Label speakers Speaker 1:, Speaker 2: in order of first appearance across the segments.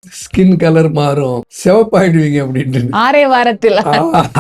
Speaker 1: Skin colour மாறும், சிவப்பாயிடுவீங்க அப்படின்ட்டு.
Speaker 2: 6 வாரத்தில்.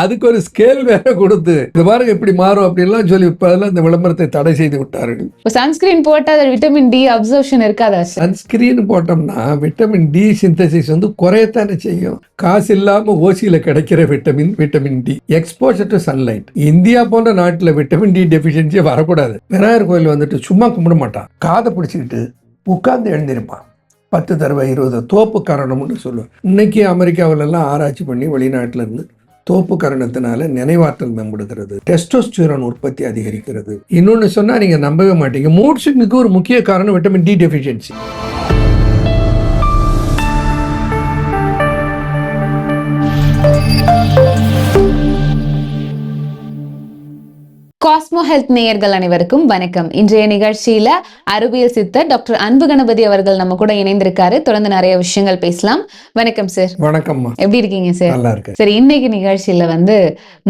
Speaker 1: அதுக்கு ஒரு ஸ்கேல் வேற கொடுத்து இது பாருங்க இப்படி மாறும் அப்படின்லாம் சொல்லி இப்ப அதெல்லாம் இந்த விளம்பரத்தை தடை செய்து விட்டார்கள்.
Speaker 2: சன்ஸ்கிரீன் போட்டா அது விட்டமின் டி அப்சர்ப்ஷன் இருக்காதா சார்?
Speaker 1: சன்ஸ்கிரீன் போட்டோம்னா விட்டமின் டி சிந்தசிஸ் வந்து குறையத்தானே செய்யும். காசு இல்லாம ஓசியில கிடைக்கிற vitamin D exposure to sunlight. India போன்ற நாட்டுல விட்டமின் டி டெபிஷியன்சி வரக்கூடாது. விநாயகர் கோயில் வந்துட்டு சும்மா கும்பிட மாட்டான், காதை பிடிச்சிக்கிட்டு உட்கார்ந்து எழுந்திருப்பான். 10 தடவை 20 தோப்பு காரணம்னு சொல்லுவேன். இன்னைக்கு அமெரிக்காவிலெல்லாம் ஆராய்ச்சி பண்ணி வெளிநாட்டில இருந்து தோப்பு காரணத்தினால நினைவாற்றல் மேம்படுகிறது, டெஸ்டோஸ்டிரான் உற்பத்தி அதிகரிக்கிறது. இன்னொன்னு சொன்னா நீங்க நம்பவே மாட்டீங்க, மூட் ஸ்விங்குக்கு ஒரு முக்கிய காரணம் vitamin D deficiency.
Speaker 2: Cosmo Health நேயர்கள் அனைவருக்கும் வணக்கம். இன்றைய நிகழ்ச்சியில அறிவியல் சித்தர் டாக்டர் அன்பு கணபதி அவர்கள் நம்ம கூட இணைந்திருக்காரு. தொடர்ந்து நிறைய விஷயங்கள் பேசலாம். வணக்கம் சார்.
Speaker 1: வணக்கம்மா,
Speaker 2: எப்படி இருக்கீங்க சார்?
Speaker 1: நல்லா இருக்கு.
Speaker 2: சரி, இன்னைக்கு நிகழ்ச்சியில வந்து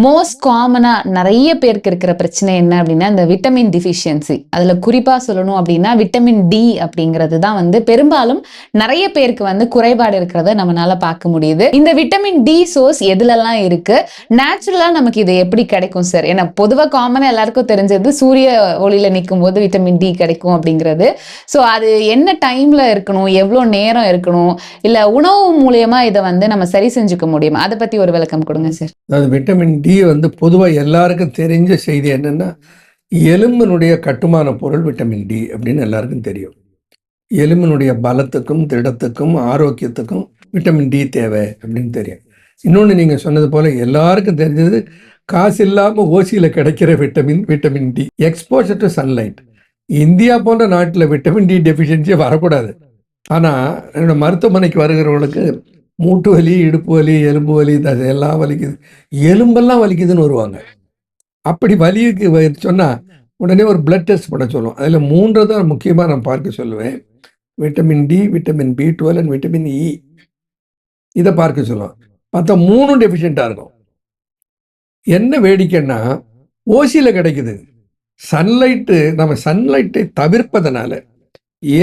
Speaker 2: மோஸ்ட் காமனா நிறைய பேருக்கு இருக்கிற பிரச்சனை என்ன அப்படின்னா இந்த விட்டமின் டிஃபிஷியன்சி. அதுல குறிப்பா சொல்லணும் அப்படின்னா விட்டமின் டி அப்படிங்கிறது தான் வந்து பெரும்பாலும் நிறைய பேருக்கு வந்து குறைபாடு இருக்கிறத நம்மளால பார்க்க முடியுது. இந்த விட்டமின் டி சோர்ஸ் எதுலெல்லாம் இருக்கு, நேச்சுரலா நமக்கு இது எப்படி கிடைக்கும் சார்? ஏன்னா பொதுவா காமன் எல்லாருக்கும் தெரிஞ்சது சூரிய ஒளியில நிற்கும் போது விட்டமின் டி கிடைக்கும் அப்படிங்கிறது. ஸோ அது என்ன டைம்ல இருக்கணும், எவ்வளோ நேரம் இருக்கணும், இல்ல உணவு மூலியமா இதை வந்து நம்ம சரி செஞ்சுக்க முடியுமா? அதை பத்தி ஒரு விளக்கம் கொடுங்க சார்.
Speaker 1: அதாவது விட்டமின் டி வந்து பொதுவாக எல்லாருக்கும் தெரிஞ்ச செய்தி என்னன்னா, எலும்பினுடைய கட்டுமான பொருள் விட்டமின் டி அப்படின்னு எல்லாருக்கும் தெரியும். எலும்பினுடைய பலத்துக்கும் திடத்துக்கும் ஆரோக்கியத்துக்கும் விட்டமின் டி தேவை அப்படின்னு தெரியும். இன்னொன்று நீங்கள் சொன்னது போல எல்லாருக்கும் தெரிஞ்சது காசு இல்லாமல் ஓசியில் கிடைக்கிற vitamin D exposure to sunlight. India போன்ற நாட்டில் விட்டமின் டி டெஃபிஷியன்சியே வரக்கூடாது. ஆனால் என்னோட மருத்துவமனைக்கு வருகிறவங்களுக்கு மூட்டு வலி, இடுப்பு வலி, எலும்பு வலி, எல்லாம் வலிக்குது, எலும்பெல்லாம் வலிக்குதுன்னு வருவாங்க. அப்படி வலிக்கு சொன்னால் உடனே ஒரு பிளட் டெஸ்ட் பண்ண சொல்லுவோம். அதில் 3 தான் முக்கியமாக நான் பார்க்க சொல்லுவேன். Vitamin D, vitamin B12 and vitamin E. இதை பார்க்க சொல்லுவோம். மற்ற 3 டெஃபிஷியண்ட்டாக இருக்கும். என்ன வேடிக்கைன்னா ஓசியில் கிடைக்குது. சன்லைட்டு நம்ம சன்லைட்டை தவிர்ப்பதனால,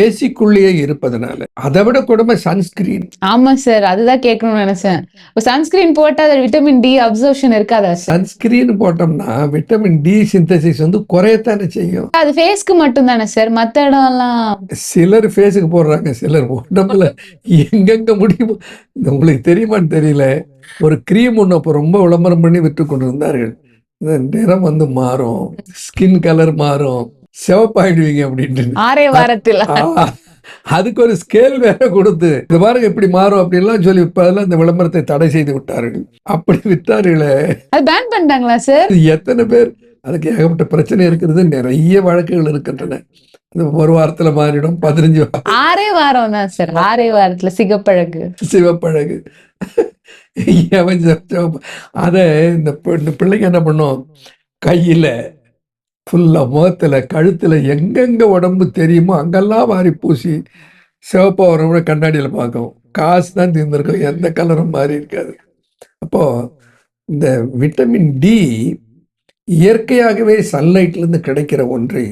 Speaker 1: ஏசிக்குள்ளேயே இருப்பதனால, அதை விட கொடுமை சன்ஸ்கிரீன்.
Speaker 2: ஆமா சார், அதுதான் கேட்கணும்னு நினைச்சேன். சன்ஸ்கிரீன் போட்டா அது விட்டமின் டி அப்சர்ப்ஷன் இருக்காதா சார்?
Speaker 1: சன்ஸ்கிரீன் போட்டோம்னா விட்டமின் டி சிந்தசிஸ் வந்து குறையத்தானே செய்யும்.
Speaker 2: அது ஃபேஸ்க்கு மட்டும் தானே சார்? மற்ற இடம் எல்லாம்
Speaker 1: சிலர் ஃபேஸுக்கு போடுறாங்க, சிலர் உடம்புல எங்கெங்க முடியுமோ. உங்களுக்கு தெரியுமான்னு தெரியல, ஒரு கிரீம் ஒன்று அப்போ ரொம்ப விளம்பரம் பண்ணி விற்று கொண்டு இருந்தார்கள். நிறம் வந்து மாறும், ஸ்கின் கலர் மாறும், சிவப்பாயிடுவீங்க அப்படின்ட்டு.
Speaker 2: 6 வாரத்தில்.
Speaker 1: அதுக்கு ஒரு ஸ்கேல் வேற கொடுத்து இது பாருங்க இப்படி மாறும் அப்படின்லாம் சொல்லி இப்ப அதெல்லாம் இந்த விளம்பரத்தை தடை செய்து விட்டார்கள். அப்படி விட்டார்களே,
Speaker 2: அது பேன் பண்ணிட்டாங்களா சார்?
Speaker 1: எத்தனை பேர், அதுக்கு ஏகப்பட்ட பிரச்சனை இருக்கிறது, நிறைய வழக்குகள் இருக்கின்றன. ஒரு வாரத்துல மாறிடும், 15
Speaker 2: 6 வாரம் தான் சார். 6 வாரத்துல சிவப்பழகு.
Speaker 1: அதை இந்த பிள்ளைங்க என்ன பண்ணும், கையில ஃபுல்லா, முகத்துல, கழுத்துல, எங்கெங்க உடம்பு தெரியுமோ அங்கெல்லாம் வாரி பூசி சிவப்பா வரவங்க கண்ணாடியில் பார்க்கும். காசு தான் தீர்ந்திருக்கும், எந்த கலரும் மாறி இருக்காது. அப்போ இந்த விட்டமின் டி இயற்கையாகவே சன்லைட்லேருந்து கிடைக்கிற ஒன்றை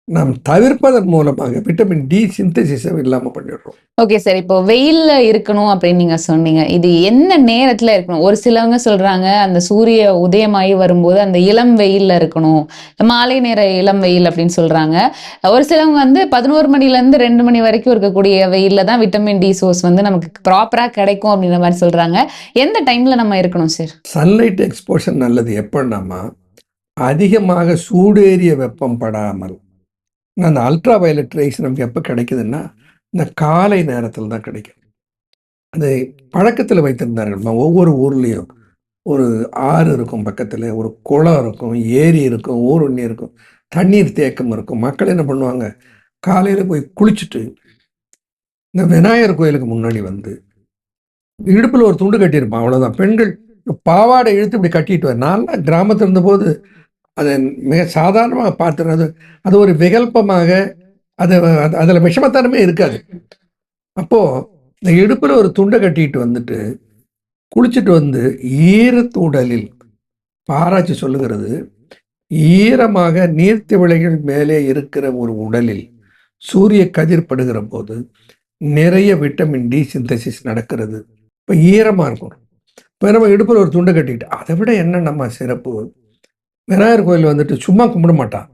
Speaker 1: நாம் தவிர்ப்பதன் மூலமாக விட்டமின் டி சிந்தசிஸை இல்லாமல் பண்ணிடுறோம்.
Speaker 2: ஓகே சார், இப்போ வெயில்ல இருக்கணும் அப்படின்னு நீங்க சொன்னீங்க. இது என்ன நேரத்துல இருக்கணும்? ஒரு சிலவங்க சொல்றாங்க அந்த சூரிய உதயமாகி வரும்போது அந்த இளம் வெயில்ல இருக்கணும், மாலை நேர இளம் வெயில் அப்படின்னு சொல்றாங்க. ஒரு சிலவங்க வந்து 11 மணிலேருந்து 2 மணி வரைக்கும் இருக்கக்கூடிய வெயில்ல தான் விட்டமின் டி சோர்ஸ் வந்து நமக்கு ப்ராப்பரா கிடைக்கும் அப்படின்ற மாதிரி சொல்றாங்க. எந்த டைம்ல நம்ம இருக்கணும் சார்?
Speaker 1: சன்லைட் எக்ஸ்போஷர் நல்லது எப்படின்னா, அதிகமாக சூடேறிய வெப்பம் படாமல். அந்த அல்ட்ரா வயலட் ரேஸ் நமக்கு எப்போ கிடைக்குதுன்னா இந்த காலை நேரத்தில் தான் கிடைக்கும். அது பழக்கத்தில் வைத்திருந்தார்கள். ஒவ்வொரு ஊர்லேயும் ஒரு ஆறு இருக்கும், பக்கத்தில் ஒரு குளம் இருக்கும், ஏரி இருக்கும், ஊருண்ணி இருக்கும், தண்ணீர் தேக்கம் இருக்கும். மக்கள் என்ன பண்ணுவாங்க, காலையில் போய் குளிச்சுட்டு இந்த விநாயகர் கோயிலுக்கு முன்னாடி வந்து இடுப்பில் ஒரு துண்டு கட்டியிருப்பான், அவ்வளோதான். பெண்கள் பாவாடை இழுத்து இப்படி கட்டிட்டு நான் கிராமத்தில் இருந்தபோது அதை மிக சாதாரணமாக பார்த்துறது. அது ஒரு விகல்பமாக, அதில் விஷமத்தனமே இருக்காது. அப்போது இந்த இடுப்பில் ஒரு துண்டை கட்டிட்டு வந்துட்டு குளிச்சுட்டு வந்து ஈரத்தூடலில், ஆராய்ச்சி சொல்லுகிறது, ஈரமாக நீர்த்திவளைகள் மேலே இருக்கிற ஒரு உடலில் சூரிய கதிர் படுகிற போது நிறைய விட்டமின் டி சிந்தசிஸ் நடக்கிறது. இப்போ ஈரமாக இருக்கணும். இப்போ நம்ம இடுப்பில் ஒரு துண்டை கட்டிக்கிட்டு அதை விட என்ன நம்ம சிறப்பு. விநாயகர் கோயில் வந்துட்டு சும்மா கும்பிட மாட்டான்,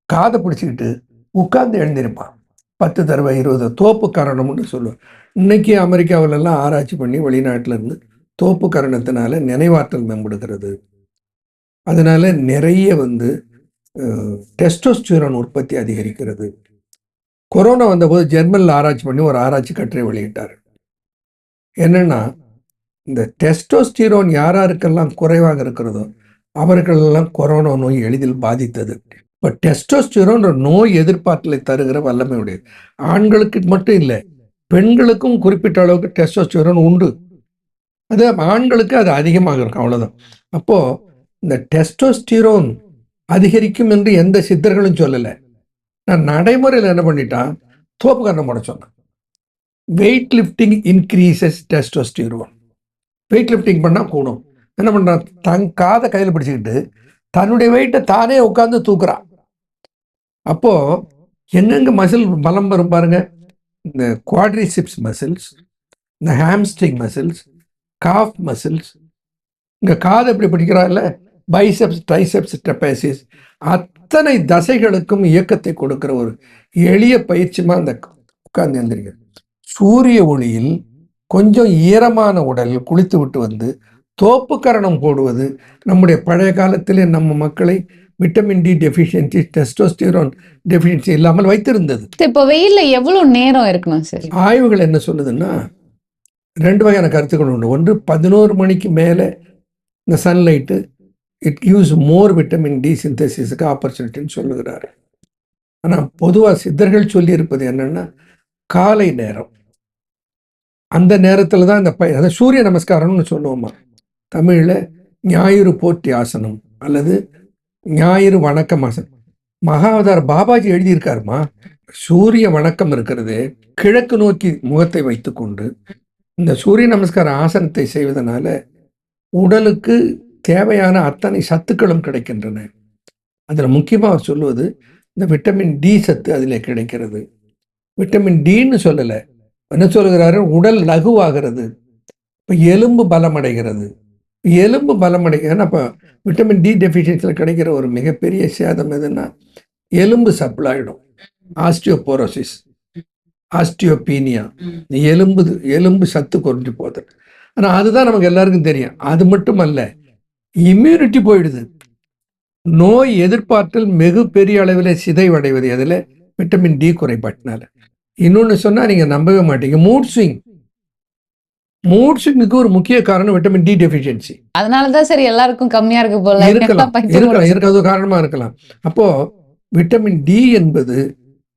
Speaker 1: காதை பிடிச்சிக்கிட்டு உட்கார்ந்து எழுந்திருப்பான் 10 தடவை 20 தோப்பு கரணம்னு சொல்லுவேன். இன்னைக்கு அமெரிக்காவிலெல்லாம் ஆராய்ச்சி பண்ணி வெளிநாட்டில் இருந்து தோப்பு கரணத்தினால நினைவாற்றல் மேம்படுகிறது. அதனால நிறைய டெஸ்டோஸ்டிரான் உற்பத்தி அதிகரிக்கிறது. கொரோனா வந்தபோது ஜெர்மனில் ஆராய்ச்சி பண்ணி ஒரு ஆராய்ச்சி கட்டுரை வெளியிட்டார். என்னன்னா, இந்த டெஸ்டோஸ்டிரான் யாருக்கெல்லாம் குறைவாக இருக்கிறதோ அவர்களெல்லாம் கொரோனா நோய் எளிதில் பாதித்தது. இப்போ டெஸ்டோஸ்டிரான் ஒரு நோய் எதிர்ப்பாற்றலை தருகிற வல்லமை உடையது. ஆண்களுக்கு மட்டும் இல்லை, பெண்களுக்கும் குறிப்பிட்ட அளவுக்கு டெஸ்டோஸ்டிரான் உண்டு. அது ஆண்களுக்கு அது அதிகமாக இருக்கும், அவ்வளோதான். அப்போ இந்த டெஸ்டோஸ்டிரான் அதிகரிக்கும் என்று எந்த சித்தர்களும் சொல்லலை. நான் நடைமுறையில் என்ன பண்ணிட்டான், தோப்பு கரணம் போட சொன்னேன். Weight lifting increases testosterone. Weight lifting பண்ணால் கூடும். என்ன பண்ணுறான், தன் காதை கையில் பிடிச்சிக்கிட்டு தன்னுடைய வெயிட்டை தானே உட்காந்து தூக்குறான். அப்போது எங்கெங்கே மசில் பலம் வரும் பாருங்க, இந்த குவாட்ரிசிப்ஸ் மசில்ஸ், இந்த ஹாம்ஸ்ட்ரிங் மசில்ஸ், காஃப் மசில்ஸ், இங்கே காதை எப்படி பிடிக்கிறா இல்லை, பைசெப்ஸ், ட்ரைசெப்ஸ், ட்ரெபேசிஸ், அத்தனை தசைகளுக்கும் இயக்கத்தை கொடுக்கிற ஒரு எளிய பயிற்சிமா அந்த உட்கார்ந்து எழுந்திருக்கிறது. சூரிய ஒளியில் கொஞ்சம் ஈரமான உடலில் குளித்து விட்டு தோப்பு கரணம் போடுவது நம்முடைய பழைய காலத்திலே நம்ம மக்களை vitamin D deficiency, testosterone deficiency இல்லாமல் வைத்திருந்தது.
Speaker 2: இப்போ வெயில்ல எவ்வளவு நேரம் இருக்கணும் சார்?
Speaker 1: ஆய்வுகள் என்ன சொல்லுதுன்னா, 2 வகையான கருத்துக்கள் உண்டு. ஒன்று, 11 மணிக்கு மேலே இந்த sunlight it gives more vitamin D சிந்தசிஸுக்கு ஆப்பர்ச்சுனிட்டின்னு சொல்லுகிறாரு. ஆனால் பொதுவாக சித்தர்கள் சொல்லியிருப்பது என்னென்னா, காலை நேரம், அந்த நேரத்தில் தான் இந்த அதாவது சூரிய நமஸ்காரம்னு சொல்லுவோமா தமிழில், ஞாயிறு போற்றி ஆசனம் அல்லது ஞாயிறு வணக்கம் ஆசனம். மகாவதார் பாபாஜி எழுதியிருக்காருமா, சூரிய வணக்கம் இருக்கிறது கிழக்கு நோக்கி முகத்தை வைத்துக்கொண்டு இந்த சூரிய நமஸ்கார ஆசனத்தை செய்வதனால உடலுக்கு தேவையான அத்தனை சத்துக்களும் கிடைக்கின்றன. அதில் முக்கியமாக அவர் சொல்லுவது இந்த விட்டமின் டி சத்து அதில் கிடைக்கிறது. விட்டமின் டின்னு சொல்லலை, என்ன சொல்லுகிறாரு, உடல் லகுவாகிறது, இப்போ எலும்பு பலமடைகிறது. எலும்பு பலமடைகிறது. ஏன்னா இப்போ விட்டமின் டி டெஃபிஷியன்சியில் கிடைக்கிற ஒரு மிகப்பெரிய சேதம் எதுன்னா, எலும்பு சப்ளாயிடும், ஆஸ்டியோபோரோசிஸ், ஆஸ்டியோபீனியா, எலும்பு சத்து குறைஞ்சி போகுது. ஆனால் அதுதான் நமக்கு எல்லாருக்கும் தெரியும். அது மட்டும் அல்ல, இம்யூனிட்டி போயிடுது. நோய் எதிர்ப்பாற்றல் மிக பெரிய அளவில் சிதைவடைவது அதில் விட்டமின் டி குறைபாட்டினால. இன்னொன்று சொன்னால் நீங்கள் நம்பவே மாட்டீங்க, மூட் ஸ்விங்குக்கு ஒரு முக்கிய காரணம் விட்டமின் டி டெஃபிஷியன்சி.
Speaker 2: அதனாலதான் சரி எல்லாருக்கும் கம்மியா இருக்கு போல
Speaker 1: இருக்கலாம் காரணமா இருக்கலாம். அப்போ விட்டமின் டி என்பது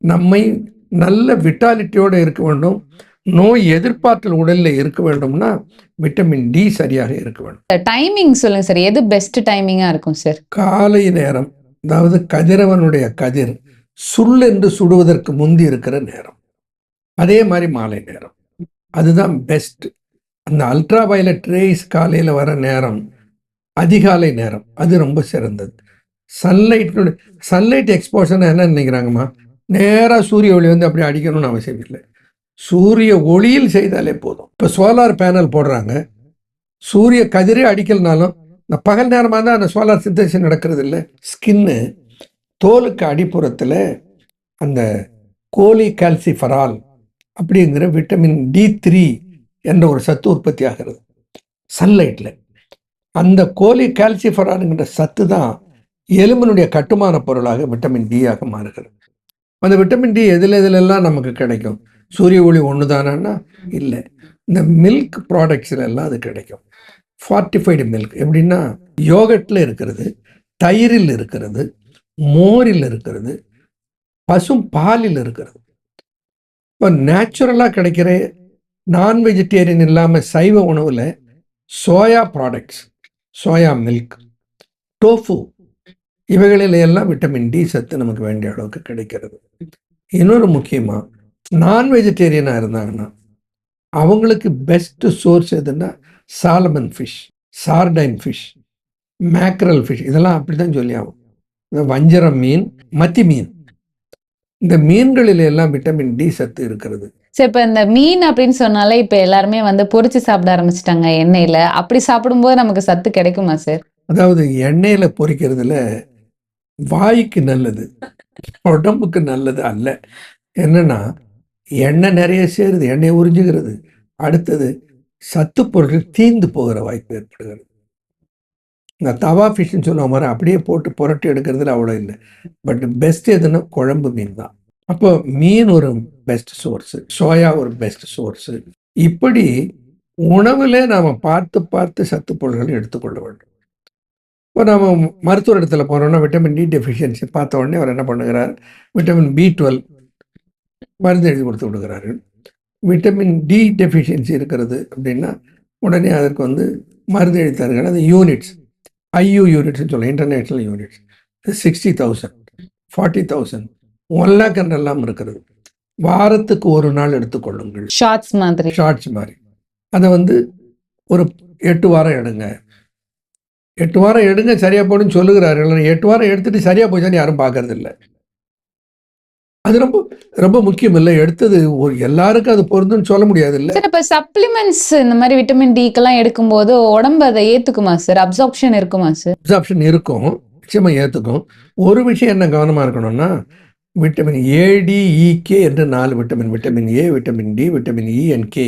Speaker 1: நம்மை நல்ல விட்டாலிட்டியோட இருக்க வேண்டும், நோய் எதிர்ப்பாற்றல் உடலில் இருக்க வேண்டும்னா விட்டமின் டி சரியாக இருக்க வேண்டும்.
Speaker 2: டைமிங் சொல்லுங்க சார், எது பெஸ்ட் டைமிங்கா இருக்கும் சார்?
Speaker 1: காலை நேரம், அதாவது கதிரவனுடைய கதிர் சுள்ளென்று சுடுவதற்கு முந்தி இருக்கிற நேரம், அதே மாதிரி மாலை நேரம், அதுதான் பெஸ்ட். அந்த அல்ட்ரா வயலட் ரேஸ் காலையில் வர நேரம், அதிகாலை நேரம், அது ரொம்ப சிறந்தது. சன்லைட் எக்ஸ்போஷன் என்ன நினைக்கிறாங்கம்மா, நேராக சூரிய ஒளி அப்படி அடிக்கணும்னு அவசியம் இல்லை, சூரிய ஒளியில் செய்தாலே போதும். இப்போ சோலார் பேனல் போடுறாங்க, சூரிய கதிரே அடிக்கலனாலும் இந்த பகல் நேரமாக தான் அந்த சோலார் சிந்தசிஸ் நடக்கிறது இல்லை. ஸ்கின்னு தோலுக்கு அடிப்புறத்தில் அந்த கோலி கால்சிஃபரால் அப்படிங்கிற விட்டமின் D3 என்ற ஒரு சத்து உற்பத்தி ஆகிறது சன்லைட்டில். அந்த கோலி கால்சிஃபராலுங்கிற சத்து தான் எலும்பினுடைய கட்டுமான பொருளாக விட்டமின் டியாக மாறுகிறது. அந்த விட்டமின் டி எதிலெல்லாம் நமக்கு கிடைக்கும்? சூரிய ஒளி ஒன்று தானா? இல்லை, இந்த மில்க் ப்ராடக்ட்ஸில் எல்லாம் அது கிடைக்கும். ஃபார்ட்டிஃபைடு மில்க் எப்படின்னா, யோகட்டில் இருக்கிறது, தயிரில் இருக்கிறது, மோரில் இருக்கிறது, பசும் பாலில் இருக்கிறது. இப்போ நேச்சுரலாக கிடைக்கிற நான் வெஜிடேரியன் இல்லாமல் சைவ உணவில் soya products, soya milk, tofu, இவைகளில் எல்லாம் விட்டமின் டி சத்து நமக்கு வேண்டிய அளவுக்கு கிடைக்கிறது. இன்னொரு முக்கியமாக, நான் வெஜிடேரியனாக இருந்தாங்கன்னா அவங்களுக்கு பெஸ்ட் சோர்ஸ் எதுன்னா Solomon fish, sardine fish, mackerel fish, இதெல்லாம் அப்படி தான் சொல்லி ஆகும். வஞ்சரம் மீன், மத்தி மீன், இந்த மீன்களில் எல்லாம் விட்டமின் டி சத்து இருக்கிறது.
Speaker 2: சரி, இப்ப இந்த மீன் அப்படின்னு சொன்னாலே இப்ப எல்லாருமே வந்து பொரிச்சு சாப்பிட ஆரம்பிச்சிட்டாங்க எண்ணெயில. அப்படி சாப்பிடும்போது நமக்கு சத்து கிடைக்குமா சார்?
Speaker 1: அதாவது எண்ணெயில பொரிக்கிறதுல வாய்க்கு நல்லது, உடம்புக்கு நல்லது அல்ல. என்னன்னா எண்ணெய் நிறைய சேருது, எண்ணெய் உறிஞ்சுகிறது. அடுத்தது சத்து பொருட்கள் தீந்து போகிற வாய்ப்பு ஏற்படுகிறது. இந்த தவா ஃபிஷ்ன்னு சொல்லுவாங்க மாதிரி அப்படியே போட்டு புரட்டி எடுக்கிறதுல அவ்வளோ இல்லை. பட் பெஸ்ட் எதுன்னா குழம்பு மீன் தான். அப்போ மீன் ஒரு பெஸ்ட் சோர்ஸு, சோயா ஒரு பெஸ்ட் சோர்ஸு. இப்படி உணவில் நாம் பார்த்து பார்த்து சத்து பொருட்களை எடுத்துக்கொள்ள வேண்டும். இப்போ நம்ம மருத்துவர் இடத்துல போகிறோம்னா விட்டமின் டி டெஃபிஷியன்சி பார்த்த உடனே அவர் என்ன பண்ணுகிறார், விட்டமின் B12 மருந்து எழுதி கொடுத்து விடுகிறார்கள். விட்டமின் டி டெஃபிஷியன்சி இருக்கிறது அப்படின்னா உடனே அதற்கு வந்து மருந்து எழுதி தருகிறார். அது யூனிட்ஸ், IU யூனிட்ஸ்னு சொல்லுவோம், இன்டர்நேஷ்னல் யூனிட்ஸ். 60,000, 40,000, 1 lakh என்றெல்லாம் இருக்கிறது. வாரத்துக்கு ஒரு நாள் எடுத்துக்கொள்ளுங்கள்.
Speaker 2: ஷார்ட்ஸ் மாதிரி.
Speaker 1: ஷார்ட்ஸ் மாதிரி அதை வந்து ஒரு 8 வாரம் எடுங்க. 8 வாரம் எடுங்க சரியா போடுன்னு சொல்லுகிறார்கள். 8 வாரம் எடுத்துட்டு சரியா போச்சான்னு யாரும் பார்க்கறது இல்லை. அது ரொம்ப ரொம்ப முக்கியம் இல்லை. எடுத்தது ஒரு எல்லாருக்கும் அது பொருந்துன்னு சொல்ல முடியாது இல்லை.
Speaker 2: சார், இப்ப சப்ளிமெண்ட்ஸ் இந்த மாதிரி விட்டமின் டிக்கெல்லாம் எடுக்கும்போது உடம்பு அதை ஏத்துக்குமா சார்? அப்சார்ப்ஷன் இருக்குமா சார்?
Speaker 1: அப்சார்ப்ஷன் இருக்கும், நிச்சயமா ஏற்றுக்கும். ஒரு விஷயம் என்ன கவனமாக இருக்கணும்னா, விட்டமின் ADEK என்று 4 vitamin, vitamin A, vitamin D, vitamin E and K,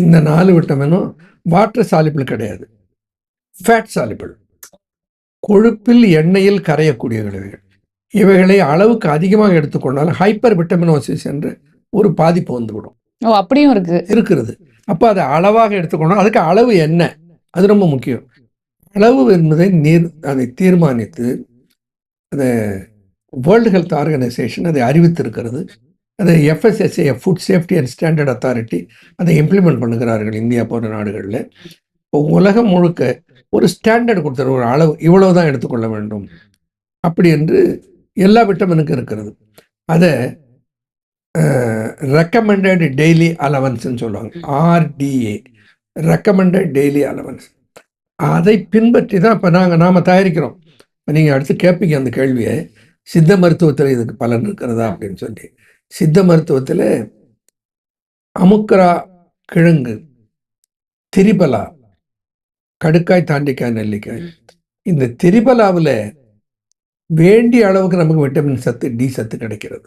Speaker 1: இந்த 4 விட்டமினும் வாட்டர் சாலிபிள் கிடையாது, ஃபேட் சாலிபிள், கொழுப்பில் எண்ணெயில் கரையக்கூடியவைகள். இவைகளை அளவுக்கு அதிகமாக எடுத்துக்கொண்டால் ஹைப்பர் விட்டமினோசிஸ் என்று ஒரு பாதிப்பு வந்துவிடும்.
Speaker 2: ஓ, அப்படியும்
Speaker 1: இருக்கிறது. அப்போ அதை அளவாக எடுத்துக்கொண்டோம். அதுக்கு அளவு என்ன, அது ரொம்ப முக்கியம். அளவு என்பதை அதை தீர்மானித்து அதை வேர்ல்டு ஹெல்த் ஆர்கனைசேஷன் அதை அறிவித்திருக்கிறது. அதை FSSAI, food safety and standard authority, அதை இம்ப்ளிமெண்ட் பண்ணுகிறார்கள் இந்தியா போன்ற நாடுகளில். இப்போ உலகம் முழுக்க ஒரு ஸ்டாண்டர்ட் கொடுத்துரு, ஒரு அளவு இவ்வளவுதான் எடுத்துக்கொள்ள வேண்டும் அப்படி என்று எல்லா விட்டமினுக்கும் இருக்கிறது. அதை ரெக்கமெண்டட் டெய்லி அலவன்ஸ்ன்னு சொல்லுவாங்க, RDA, ரெக்கமெண்டட் டெய்லி அலவன்ஸ். அதை பின்பற்றி தான் இப்போ நாம் தயாரிக்கிறோம். இப்போ நீங்கள் அடுத்து கேட்பீங்க அந்த கேள்வியை, சித்த மருத்துவத்தில் இதுக்கு பலன் இருக்கிறதா அப்படின்னு சொல்லி. சித்த மருத்துவத்தில் அமுக்கரா கிழங்கு, திரிபலா, கடுக்காய், தாண்டிக்காய், நெல்லிக்காய், இந்த திரிபலாவில் வேண்டிய அளவுக்கு நமக்கு விட்டமின் சத்து, டி சத்து கிடைக்கிறது.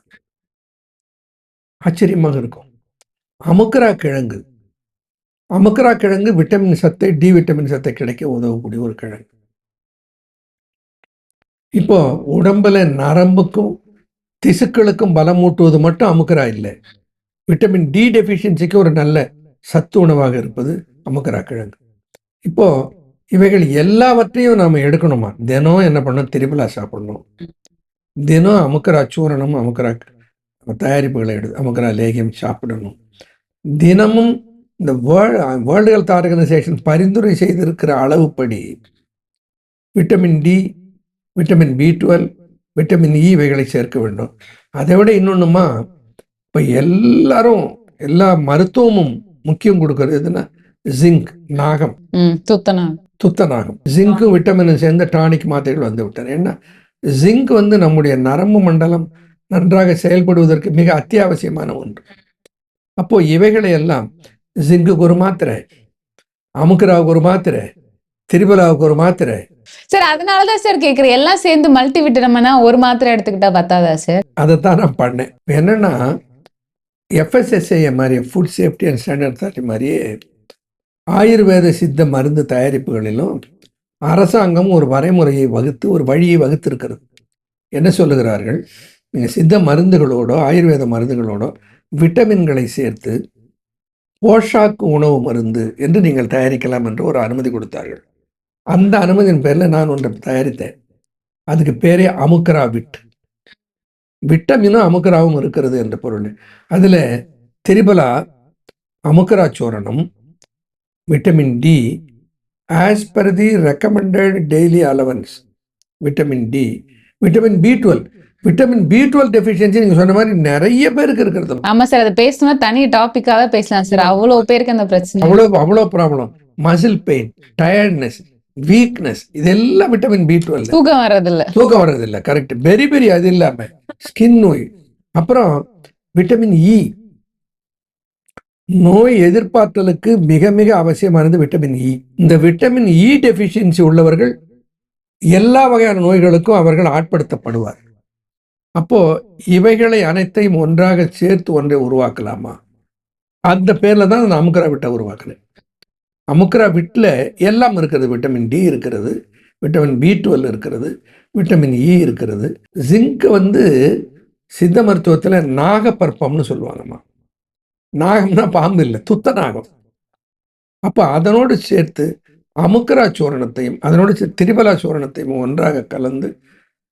Speaker 1: ஆச்சரியமாக இருக்கும். அமுக்கரா கிழங்கு விட்டமின் சத்தை, டி விட்டமின் சத்தை கிடைக்க உதவக்கூடிய ஒரு கிழங்கு. இப்போ உடம்புல நரம்புக்கும் திசுக்களுக்கும் பலமூட்டுவது மட்டும் அமுக்கரா இல்லை, விட்டமின் டி டெஃபிஷியன்சிக்கு ஒரு நல்ல சத்து உணவாக இருப்பது அமுக்கரா கிழங்கு. இப்போ இவைகள் எல்லாவற்றையும் நாம் எடுக்கணுமா? தினம் என்ன பண்ணணும், திரிபலா சாப்பிடணும், தினம் அமுக்கரா சூரணம், அமுக்கரா தயாரிப்புகளை அமுக்கரா லேகியம் சாப்பிடணும். தினமும் இந்த வேர்ல்டு ஹெல்த் ஆர்கனைசேஷன் பரிந்துரை செய்திருக்கிற அளவுப்படி vitamin D, vitamin B12, vitamin E இவைகளை சேர்க்க வேண்டும். அதை விட இன்னொன்றுமா, இப்போ எல்லா மருத்துவமும் முக்கியம் கொடுக்கறது எதுனா ஜிங்க், நாகம், துத்தநாகம். ஜிங்க்கும் விட்டமினும் சேர்ந்த டானிக் மாத்திரைகள் வந்து விட்டார். ஏன்னா ஜிங்க் வந்து நம்முடைய நரம்பு மண்டலம் நன்றாக செயல்படுவதற்கு மிக அத்தியாவசியமான ஒன்று. அப்போ இவைகளை எல்லாம் ஜிங்குக்கு ஒரு மாத்திரை, அமுக்கராவுக்கு ஒரு மாத்திரை, திரிபலாவுக்கு ஒரு மாத்திரை.
Speaker 2: சார், அதனாலதான் சார் கேட்குறேன், எல்லாம் சேர்ந்து மல்டி விட்டமினா ஒரு மாத்திரை எடுத்துக்கிட்டா பத்தாதா சார்?
Speaker 1: அதைத்தான் நான் பண்ணேன். என்னன்னா FSSAI மாதிரி, food safety and standard authority மாதிரியே ஆயுர்வேத சித்த மருந்து தயாரிப்புகளிலும் அரசாங்கம் ஒரு வரைமுறையை வகுத்து, ஒரு வழியை வகுத்திருக்கிறது. என்ன சொல்லுகிறார்கள், நீங்கள் சித்த மருந்துகளோடோ ஆயுர்வேத மருந்துகளோடோ விட்டமின்களை சேர்த்து போஷாக்கு உணவு மருந்து என்று நீங்கள் தயாரிக்கலாம் என்று ஒரு அனுமதி கொடுத்தார்கள். அந்த அனுமதியின் பேரில் நான் ஒன்றை தயாரித்தேன். அதுக்கு பேரே அமுக்கரா விட். விட்டமினும் அமுக்கராவும் இருக்கிறது என்ற பொருள். அதில் திரிபலா, அமுக்கரா சூரணம், vitamin D as per the recommended daily allowance, vitamin D, vitamin B12. Vitamin B12 deficiency நீங்க சொன்ன மாதிரி நிறைய பேருக்கு இருக்கிறது.
Speaker 2: ஆமா சார், அதை பேசணும்னா தனி டாபிக்காவே பேசலாம் சார். அவ்வளவு பேருக்கு அந்த பிரச்சனை,
Speaker 1: அவ்வளோ problem. Muscle pain, tiredness, weakness, இதெல்லாம் விட்டமின் B12.
Speaker 2: தூக்கம் வர்றதில்லை.
Speaker 1: கரெக்ட். பெரிய அது இல்லாம ஸ்கின் நோய், அப்புறம் விட்டமின் இ, நோய் எதிர்ப்பாற்றலுக்கு மிக மிக அவசியமானது விட்டமின் இ. இந்த விட்டமின் இ டெஃபிஷியன்சி உள்ளவர்கள் எல்லா வகையான நோய்களுக்கும் அவர்கள் ஆட்படுத்தப்படுவார். அப்போ இவைகளை அனைத்தையும் ஒன்றாக சேர்த்து ஒன்றை உருவாக்கலாமா? அந்த பேர்ல தான் அந்த அமுக்ரா விட்டை உருவாக்குனேன். அமுக்ரா விட்டில் எல்லாம் இருக்கிறது. விட்டமின் டி இருக்கிறது, விட்டமின் B12 இருக்கிறது, விட்டமின் இ இருக்கிறது. ஜிங்க் சித்த மருத்துவத்தில் நாகப்பற்பம்னு சொல்லுவாங்கம்மா. நாகம்னா பாம்பு இல்லை, துத்த நாகம். அப்போ அதனோடு சேர்த்து அமுக்ரா சூரணத்தையும் அதனோடு சேர்த்து திரிபலா சூரணத்தையும் ஒன்றாக கலந்து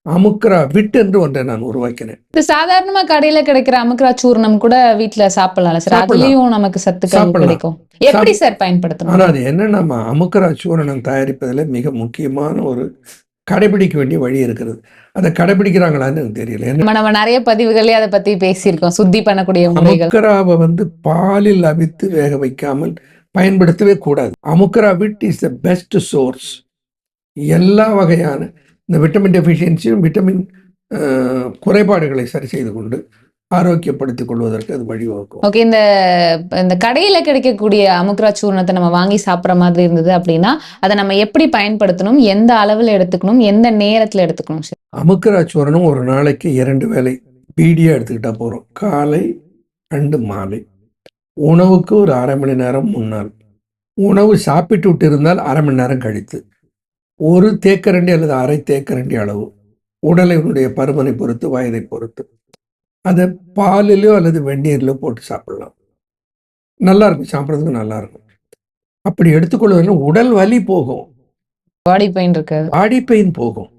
Speaker 1: அமுக்ரா விட் என்று ஒன்றை நான் உருவாக்கினேன்.
Speaker 2: இது சாதாரணமா கடையில கிடைக்கிற அமுக்ரா சூர்ணம் கூட வீட்டுல சாப்பிடலாம் சார். அதுலயும் நமக்கு சத்துக்கள் கிடைக்கும். எப்படி சார் பயன்படுத்தணும்?
Speaker 1: ஆனா அது என்னன்னா, அமுக்ரா சூரணம் தயாரிப்பதில் மிக முக்கியமான ஒரு கடைபிடிக்க வேண்டிய வழி இருக்கிறது. அதை கடைபிடிக்கிறாங்களான்னு எனக்கு தெரியல.
Speaker 2: நம்ம நிறைய பதிவுகளே அதை பத்தி பேசியிருக்கோம். சுத்தி பண்ணக்கூடிய முறைகள்.
Speaker 1: அமுக்ராவை பாலில் அவித்து வேக வைக்காமல் பயன்படுத்தவே கூடாது. அமுக்ரா விட் இஸ் த பெஸ்ட் சோர்ஸ். எல்லா வகையான இந்த விட்டமின் டெஃபிஷியன்சியும் விட்டமின் குறைபாடுகளை சரி செய்து கொண்டு ஆரோக்கியப்படுத்திக் கொள்வதற்கு அது வழிவகுக்கும்.
Speaker 2: ஓகே, இந்த கடையில கிடைக்கக்கூடிய அமுக்ரா சூர்ணத்தை நம்ம வாங்கி சாப்பிட்ற மாதிரி இருந்தது அப்படின்னா அதை நம்ம எப்படி பயன்படுத்தணும், எந்த அளவில் எடுத்துக்கணும், எந்த நேரத்தில் எடுத்துக்கணும் சார்?
Speaker 1: அமுக்ரா சூரணம் ஒரு நாளைக்கு 2 வேளை பீடியாக எடுத்துக்கிட்டா போகிறோம். காலை அண்டு மாலை. உணவுக்கு ஒரு அரை மணி நேரம் முன்னால், உணவு சாப்பிட்டு விட்டு இருந்தால் அரை மணி நேரம் கழித்து, ஒரு தேக்கரண்டி அல்லது அரை தேக்கரண்டி அளவு, உடலினுடைய பருமனை பொறுத்து வயதை பொறுத்து, அதை பாலிலோ அல்லது வெந்நீரிலோ போட்டு சாப்பிடலாம். நல்லா இருக்கும், சாப்பிட்றதுக்கு நல்லா இருக்கும். அப்படி எடுத்துக்கொள்வதுன்னா உடல் வலி போகும்,
Speaker 2: பாடி பெயின் இருக்காது,
Speaker 1: பாடி பெயின் போகும்,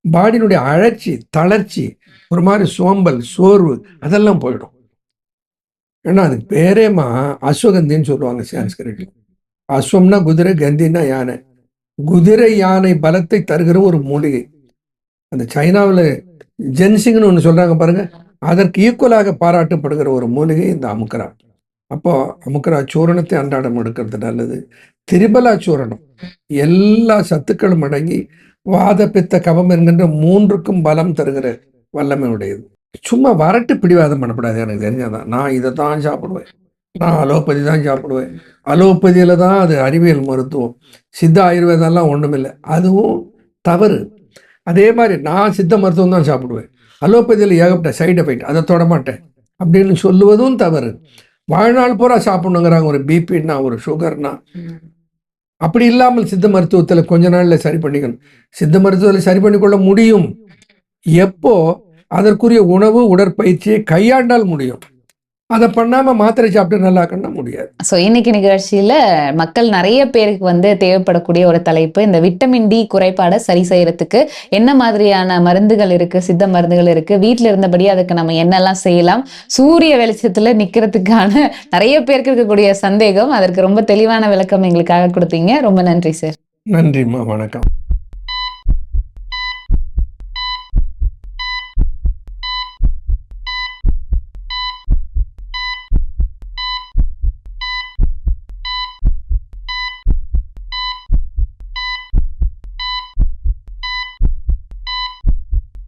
Speaker 1: பாடியினுடைய அழற்சி தளர்ச்சி ஒரு மாதிரி சோம்பல் சோர்வு அதெல்லாம் போயிடும். ஏன்னா அதுக்கு பேரேமா அஸ்வகந்தின்னு சொல்லுவாங்க சான்ஸ்கிரிட்ல. அஸ்வம்னா குதிரை, கந்தின்னா யானை. குதிரை யானை பலத்தை தருகிற ஒரு மூலிகை. அந்த சைனாவில் ஜென்சிங்னு ஒன்று சொல்றாங்க பாருங்க, அதற்கு ஈக்குவலாக பாராட்டப்படுகிற ஒரு மூலிகை இந்த அமுக்ரா. அப்போ அமுக்ரா சூரணத்தை அன்றாடம் எடுக்கிறது நல்லது. திரிபலா சூரணம் எல்லா சத்துக்களும் அடங்கி வாத பித்த கபம் என்கின்ற 3க்கும் பலம் தருகிற வல்லமை உடையது. சும்மா வரட்டு பிடிவாதம் பண்ணக்கூடாது. எனக்கு தெரிஞ்சாதான் நான் இதை தான் சாப்பிடுவேன், நான் அலோபதி தான் சாப்பிடுவேன். அலோபதியில் தான் அது அறிவியல் மருத்துவம், சித்த ஆயுர்வேதம்லாம் ஒன்றுமில்லை, அதுவும் தவறு. அதே மாதிரி நான் சித்த மருத்துவம் தான் சாப்பிடுவேன், அலோபதியில் ஏகப்பட்ட சைடு எஃபெக்ட், அதை தொட மாட்டேன் அப்படின்னு சொல்லுவதும் தவறு. வாழ்நாள் பூரா சாப்பிடணுங்கிறாங்க. ஒரு பிபின்னா ஒரு சுகர்னா. அப்படி இல்லாமல் சித்த மருத்துவத்தில் கொஞ்ச நாளில் சரி பண்ணிக்கணும். சித்த மருத்துவத்தில் சரி பண்ணிக்கொள்ள முடியும் எப்போ அதற்குரிய உணவு உடற்பயிற்சியை கையாண்டால் முடியும். அதை பண்ணாம மாத்திரை சாப்பிட்டு நல்லா பண்ண முடியாது.
Speaker 2: ஸோ இன்னைக்கு நிகழ்ச்சியில மக்கள் நிறைய பேருக்கு தேவைப்படக்கூடிய ஒரு தலைப்பு, இந்த விட்டமின் டி குறைபாடை சரி செய்யறதுக்கு என்ன மாதிரியான மருந்துகள் இருக்கு, சித்த மருந்துகள் இருக்கு, வீட்டில் இருந்தபடி அதுக்கு நம்ம என்னெல்லாம் செய்யலாம், சூரிய வெளிச்சத்துல நிக்கிறதுக்கான நிறைய பேருக்கு இருக்கக்கூடிய சந்தேகம், அதற்கு ரொம்ப தெளிவான விளக்கம் எங்களுக்காக கொடுத்தீங்க. ரொம்ப நன்றி சார்.
Speaker 1: நன்றிம்மா, வணக்கம்.